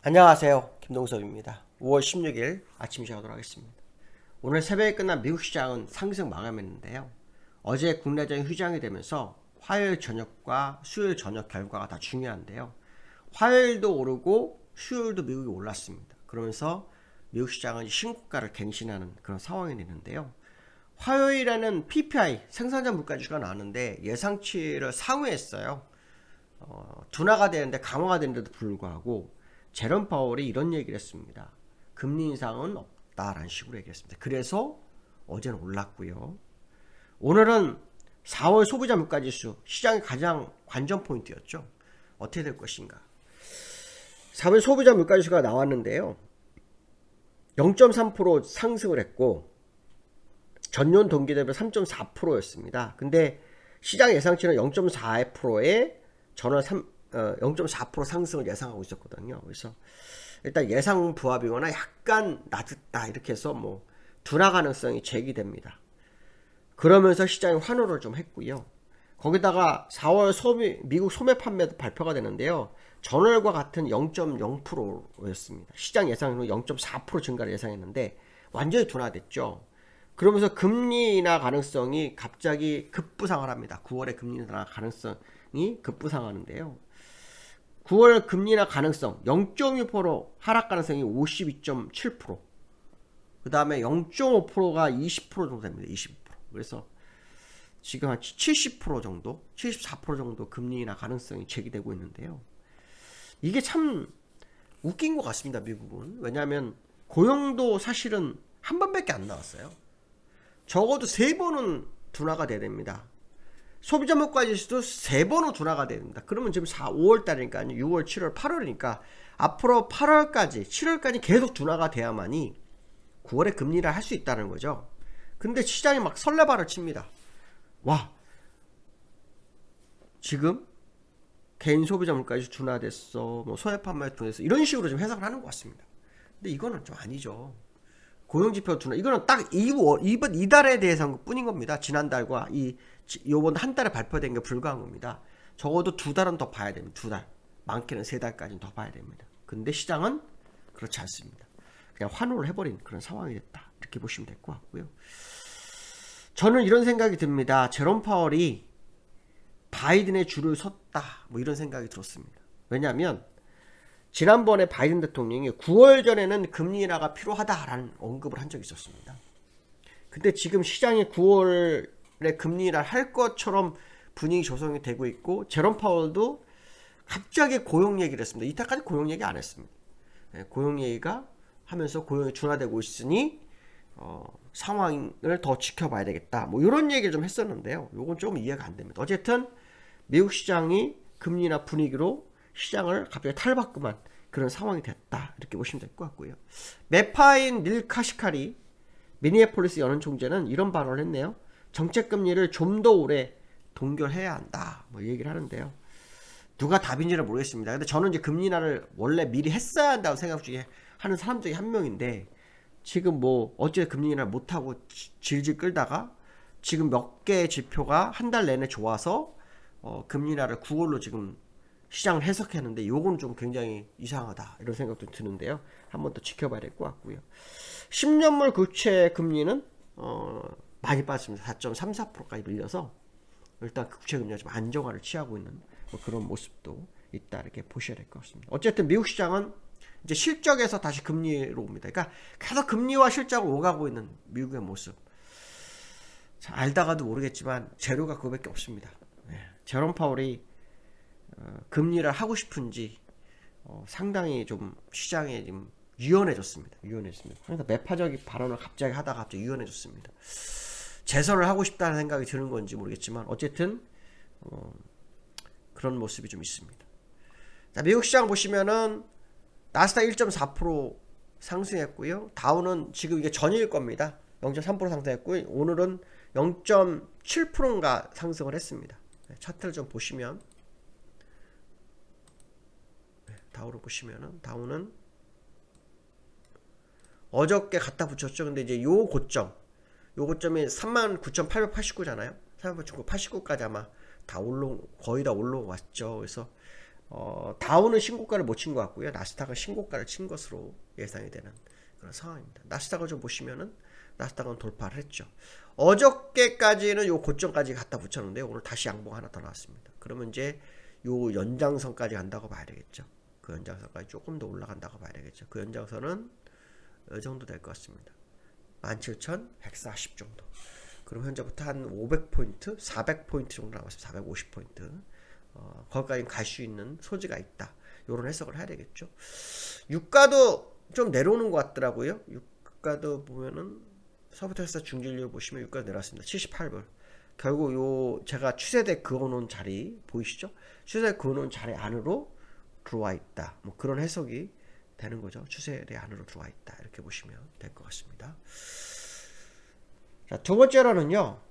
안녕하세요. 김동섭입니다. 5월 16일 아침 시작하도록 하겠습니다. 오늘 새벽에 끝난 미국 시장은 상승 마감했는데요. 어제 국내장이 휴장이 되면서 화요일 저녁과 수요일 저녁 결과가 다 중요한데요. 화요일도 오르고 수요일도 미국이 올랐습니다. 그러면서 미국 시장은 신고가를 갱신하는 그런 상황이 되는데요. 화요일에는 PPI 생산자 물가지수가 나왔는데 예상치를 상회했어요. 둔화가 되는데 강화가 되는데도 불구하고 제롬 파월이 이런 얘기를 했습니다. 금리 인상은 없다라는 식으로 얘기했습니다. 그래서 어제는 올랐고요. 오늘은 4월 소비자 물가지수 시장의 가장 관전 포인트였죠. 어떻게 될 것인가. 4월 소비자 물가지수가 나왔는데요. 0.3% 상승을 했고 전년 동기 대비 3.4%였습니다. 근데 시장 예상치는 0.4%에 전월 0.4% 상승을 예상하고 있었거든요. 그래서 일단 예상 부합이거나 약간 낮았다 이렇게 해서 뭐 둔화 가능성이 제기됩니다. 그러면서 시장이 환호를 좀 했고요. 거기다가 4월 미국 소매 판매도 발표가 되는데요. 전월과 같은 0.0%였습니다. 시장 예상으로 0.4% 증가를 예상했는데 완전히 둔화됐죠. 그러면서 금리 인하 가능성이 갑자기 급부상을 합니다. 9월에 금리 인하 가능성이 급부상하는데요. 9월 금리 인하 가능성 0.6% 하락 가능성이 52.7%. 그 다음에 0.5%가 20% 정도 됩니다. 20%. 그래서 지금 한 70% 정도, 74% 정도 금리 인하 가능성이 제기되고 있는데요. 이게 참 웃긴 것 같습니다. 미국은. 왜냐하면 고용도 사실은 한 번밖에 안 나왔어요. 적어도 3번은 둔화가 돼야 됩니다. 소비자 물가지수도 3번은 둔화가 됩니다. 그러면 지금 5월 달이니까 6월, 7월, 8월이니까 앞으로 8월까지, 7월까지 계속 둔화가 돼야만이 9월에 금리를 할 수 있다는 거죠. 근데 시장이 막 설레발을 칩니다. 와, 지금 개인 소비자 물가지수 둔화됐어, 뭐 소액 판매 둔화됐어, 이런 식으로 좀 해석을 하는 것 같습니다. 근데 이거는 좀 아니죠. 고용지표 둔화, 이거는 딱 이번 이달에 대해서 한 것 뿐인 겁니다. 지난달과 요번 한 달에 발표된 게 불과한 겁니다. 적어도 2달은 더 봐야 됩니다. 2달. 많게는 3달까지는 더 봐야 됩니다. 근데 시장은 그렇지 않습니다. 그냥 환호를 해버린 그런 상황이 됐다. 이렇게 보시면 될 것 같고요. 저는 이런 생각이 듭니다. 제롬 파월이 바이든의 줄을 섰다. 뭐 이런 생각이 들었습니다. 왜냐하면 지난번에 바이든 대통령이 9월 전에는 금리 인하가 필요하다라는 언급을 한 적이 있었습니다. 근데 지금 시장이 9월에 금리 인하를 할 것처럼 분위기 조성이 되고 있고, 제롬 파월도 갑자기 고용 얘기를 했습니다. 이때까지 고용 얘기 안 했습니다. 고용 얘기가 하면서 고용이 둔화되고 있으니 상황을 더 지켜봐야 되겠다. 뭐 이런 얘기를 좀 했었는데요. 이건 조금 이해가 안 됩니다. 어쨌든 미국 시장이 금리 인하 분위기로 시장을 갑자기 탈바꿈한 그런 상황이 됐다. 이렇게 보시면 될 것 같고요. 메파인 닐 카시카리 미니애폴리스 연은 총재는 이런 발언을 했네요. 정책금리를 좀 더 오래 동결해야 한다. 뭐 얘기를 하는데요. 누가 답인지는 모르겠습니다. 근데 저는 이제 금리 인하를 원래 미리 했어야 한다고 생각 중에 하는 사람 중에 한 명인데, 지금 뭐 어째 금리 인하를 못하고 질질 끌다가 지금 몇 개의 지표가 한 달 내내 좋아서 금리 인하를 9월로 지금 시장을 해석했는데, 요건 좀 굉장히 이상하다 이런 생각도 드는데요. 한번 더 지켜봐야 될 것 같고요. 10년물 국채 금리는 많이 빠졌습니다. 4.34%까지 밀려서 일단 국채 금리가 좀 안정화를 취하고 있는 뭐 그런 모습도 있다 이렇게 보셔야 될 것 같습니다. 어쨌든 미국 시장은 이제 실적에서 다시 금리로 옵니다. 그러니까 계속 금리와 실적을 오가고 있는 미국의 모습. 자, 알다가도 모르겠지만 재료가 그거밖에 없습니다. 제롬 파월이 금리를 하고 싶은지 상당히 좀 시장에 좀 유연해졌습니다. 그러니까 매파적인 발언을 갑자기 하다가 갑자기 유연해졌습니다. 재선을 하고 싶다는 생각이 드는 건지 모르겠지만 어쨌든 그런 모습이 좀 있습니다. 자, 미국 시장 보시면은 나스닥 1.4% 상승했고요. 다우는 지금 이게 전일 겁니다. 0.3% 상승했고요. 오늘은 0.7%인가 상승을 했습니다. 차트를 좀 보시면, 다우를 보시면은 다우는 어저께 갖다 붙였죠. 근데 이제 요 고점이 39,889잖아요. 39,889까지 아마 거의 다 올라왔죠. 그래서 다우는 신고가를 못 친 것 같고요. 나스닥은 신고가를 친 것으로 예상이 되는 그런 상황입니다. 나스닥을 좀 보시면은 나스닥은 돌파를 했죠. 어저께까지는 요 고점까지 갖다 붙였는데 오늘 다시 양봉 하나 더 나왔습니다. 그러면 이제 요 연장선까지 간다고 봐야 되겠죠. 그 연장선까지 조금 더 올라간다고 봐야 되겠죠. 그 연장선은 이 정도 될 것 같습니다. 17,140 정도. 그럼 현재부터 한 500포인트, 400포인트 정도 남았습니다. 450포인트. 거기까지 갈 수 있는 소지가 있다. 요런 해석을 해야 되겠죠. 유가도 좀 내려오는 것 같더라고요. 유가도 보면은 서부텍사스 중진료 보시면 유가 내려왔습니다. 78불. 결국 요 제가 추세대 그어놓은 자리 보이시죠? 추세대 그어놓은 자리 안으로 들어와 있다. 뭐 그런 해석이 되는 거죠. 추세대 안으로 들어와 있다. 이렇게 보시면 될 것 같습니다. 자, 두 번째로는요.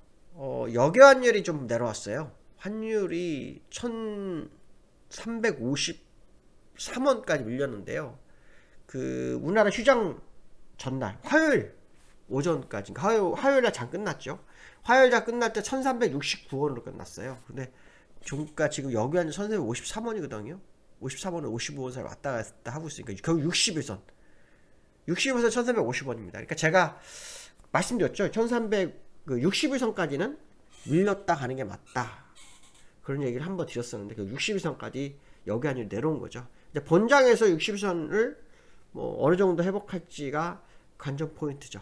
역외 환율이 좀 내려왔어요. 환율이 1353원까지 밀렸는데요. 그 우리나라 휴장 전날 화요일 오전까지 화요일날 장 끝났죠. 화요일장 끝날 때 1369원으로 끝났어요. 근데 종가 지금 역외환율 1353원이거든요. 53원에 55원 사이 왔다 갔다 하고 있으니까 결국 60일선 1350원입니다. 그러니까 제가 말씀드렸죠. 1360일선까지는 밀렸다 가는 게 맞다. 그런 얘기를 한번 드렸었는데 그 60일선까지 역외환율이 내려온 거죠. 이제 본장에서 60일선을 뭐 어느 정도 회복할지가 관전 포인트죠.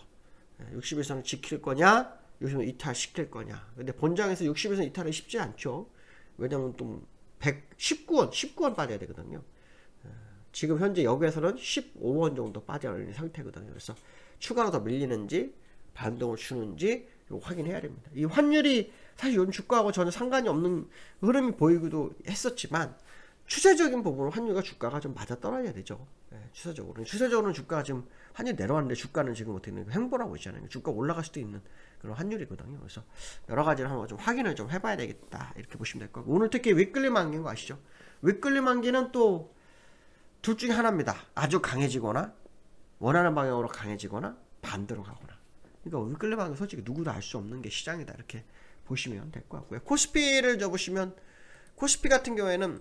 60일선을 지킬 거냐, 요즘 이탈시킬 거냐. 근데 본장에서 60일선 이탈은 쉽지 않죠. 왜냐면 또 119원 빠져야 되거든요. 지금 현재 역에서는 15원 정도 빠져있는 상태거든요. 그래서 추가로 더 밀리는지 반동을 주는지 확인해야 됩니다. 이 환율이 사실 요즘 주가하고 전혀 상관이 없는 흐름이 보이기도 했었지만 추세적인 부분으로 환율과 주가가 좀 맞아 떨어져야 되죠. 추세적으로는 주가가 지금 환율 내려왔는데 주가는 지금 어떻게 되는 횡보라고 있잖아요. 주가 올라갈 수도 있는 그런 환율이거든요. 그래서 여러 가지를 한번 좀 확인을 좀 해봐야 되겠다 이렇게 보시면 될 거고, 오늘 특히 위클리 만기인 거 아시죠? 위클리 만기는 또 둘 중에 하나입니다. 아주 강해지거나 원하는 방향으로 강해지거나 반대로 가거나. 그러니까 위클리 만기 솔직히 누구도 알 수 없는 게 시장이다 이렇게 보시면 될 것 같고요. 코스피를 접으시면 코스피 같은 경우에는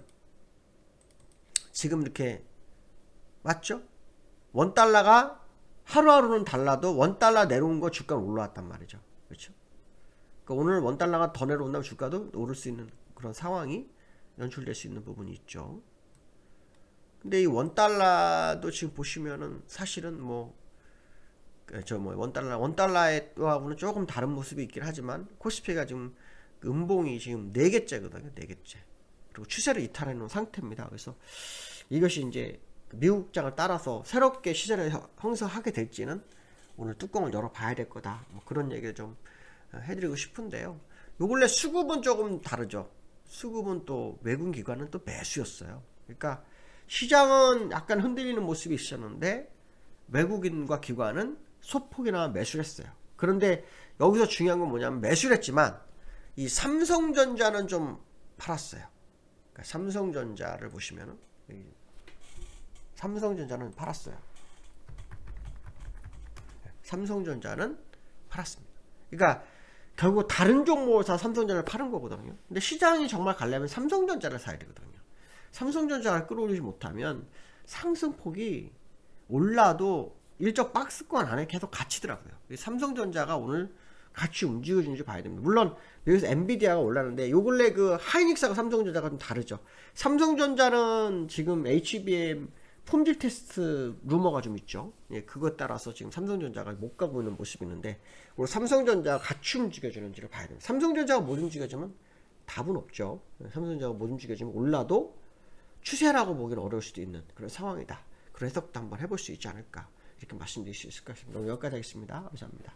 지금 이렇게 맞죠? 원달러가 하루하루는 달라도 원달러 내려온 거 주가는 올라왔단 말이죠. 그렇죠? 그러니까 오늘 원달러가 더 내려온다면 주가도 오를 수 있는 그런 상황이 연출될 수 있는 부분이 있죠. 근데 이 원달러도 지금 보시면은 사실은 원달러하고는 조금 다른 모습이 있긴 하지만 코스피가 지금 음봉이 지금 4개째거든요. 4개째. 그리고 추세를 이탈해 놓은 상태입니다. 그래서 이것이 이제 미국장을 따라서 새롭게 시세를 형성하게 될지는 오늘 뚜껑을 열어봐야 될 거다. 뭐 그런 얘기를 좀 해드리고 싶은데요. 요 근래 수급은 조금 다르죠. 수급은 또 외국 기관은 또 매수였어요. 그러니까 시장은 약간 흔들리는 모습이 있었는데 외국인과 기관은 소폭이나 매수를 했어요. 그런데 여기서 중요한 건 뭐냐면 매수를 했지만 이 삼성전자는 좀 팔았어요. 그러니까 삼성전자를 보시면은 삼성전자는 팔았어요. 삼성전자는 팔았습니다. 그러니까 결국 다른 종목을 다 삼성전자를 파는 거거든요. 근데 시장이 정말 가려면 삼성전자를 사야 되거든요. 삼성전자를 끌어올리지 못하면 상승폭이 올라도 일정 박스권 안에 계속 갇히더라고요. 삼성전자가 오늘 같이 움직여주는지 봐야 됩니다. 물론 여기서 엔비디아가 올랐는데 요 근래 그 하이닉스하고 삼성전자가 좀 다르죠. 삼성전자는 지금 HBM 품질 테스트 루머가 좀 있죠. 예, 그것 따라서 지금 삼성전자가 못 가고 있는 모습이 있는데 오늘 삼성전자가 같이 움직여주는지를 봐야 됩니다. 삼성전자가 못 움직여주면 답은 없죠. 삼성전자가 못 움직여주면 올라도 추세라고 보기는 어려울 수도 있는 그런 상황이다. 그런 해석도 한번 해볼 수 있지 않을까 이렇게 말씀드릴 수 있을 것 같습니다. 오늘 여기까지 하겠습니다. 감사합니다.